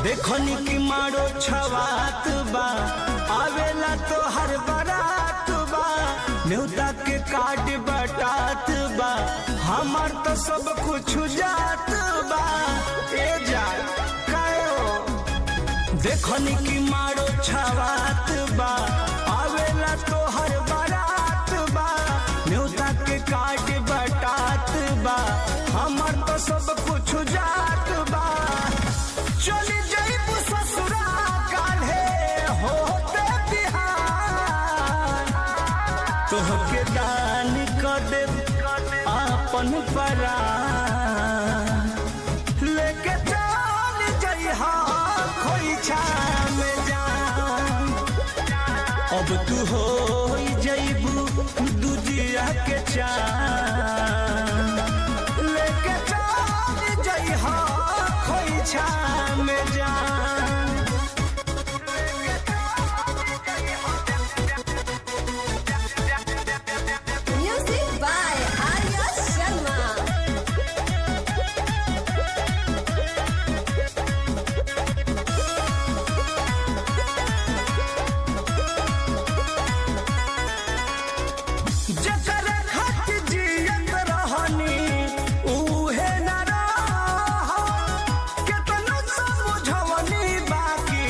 देखनी की मारो छवात बा आवेला तो हर बारात बा न्योता के कार्ड बटात बा हमार तो सब कुछ जात बा ए जा कायो देखनी की मारो छवात बा आवेला तो हर बारात बा न्योता के कार्ड बटात बा हमार तो सब कुछ जात बा चली जाइबू ससुरा काल्हे होते बिहान तोहके दान कर दे आपन परान लेके चल जइहा खोइछा में जान अब तू हो जइबू दूजिया के चान लेके चल जइहा खोइछा में जान Music by Arya Sharma. जकरे खातिर जियत रहनी उहे न रह केतनो समझवनी बाकी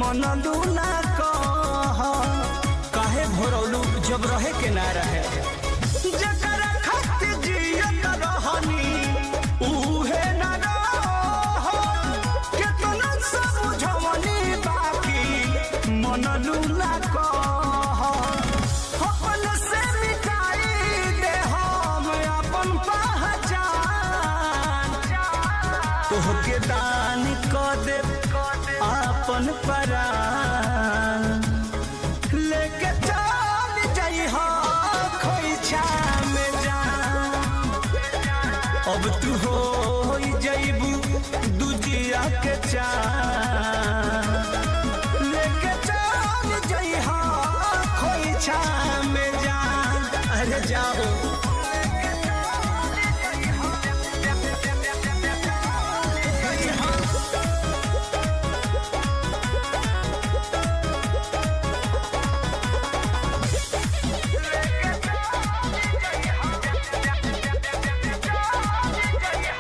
मनलू ना कह काहे भरौलू जब रहे के ना रहे जकरे खातिर जियत रहनी उहे न रह केतनो समझवनी बाकी मनलू ना कह अपन से मिटाई दे हम अपन पहचान तोहके दान कर दे अपन परान लेके चल जइहा खोइछा में जान अब तू हो जइबू दूजिया के चान लेके चल जइहा खोइछा में जान अरे जाओ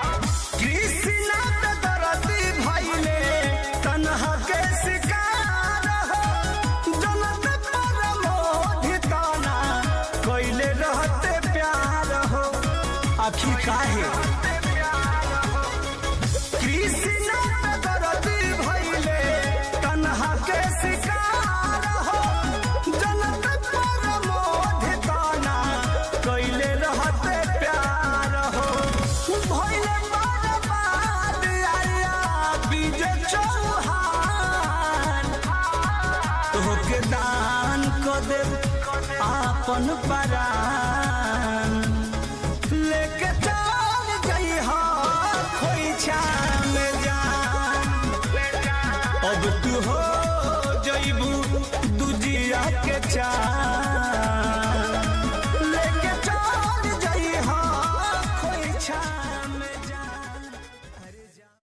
कृष्णा के दरदी भइले तन्हा के शिकार हो जनत पर मोहिताना कइले रहते प्यार हो आखिर काहे कृष्णा के दरदी भइले तन्हा के शिकार हो जनत पर मोहिताना कइले रहते प्यार हो भइले बर्बाद आया विजय चौहान तोहके दान कर दे आपन परान लेके चल जइहा खोइछा में जान अब तू हो जइबू दूजिया के चान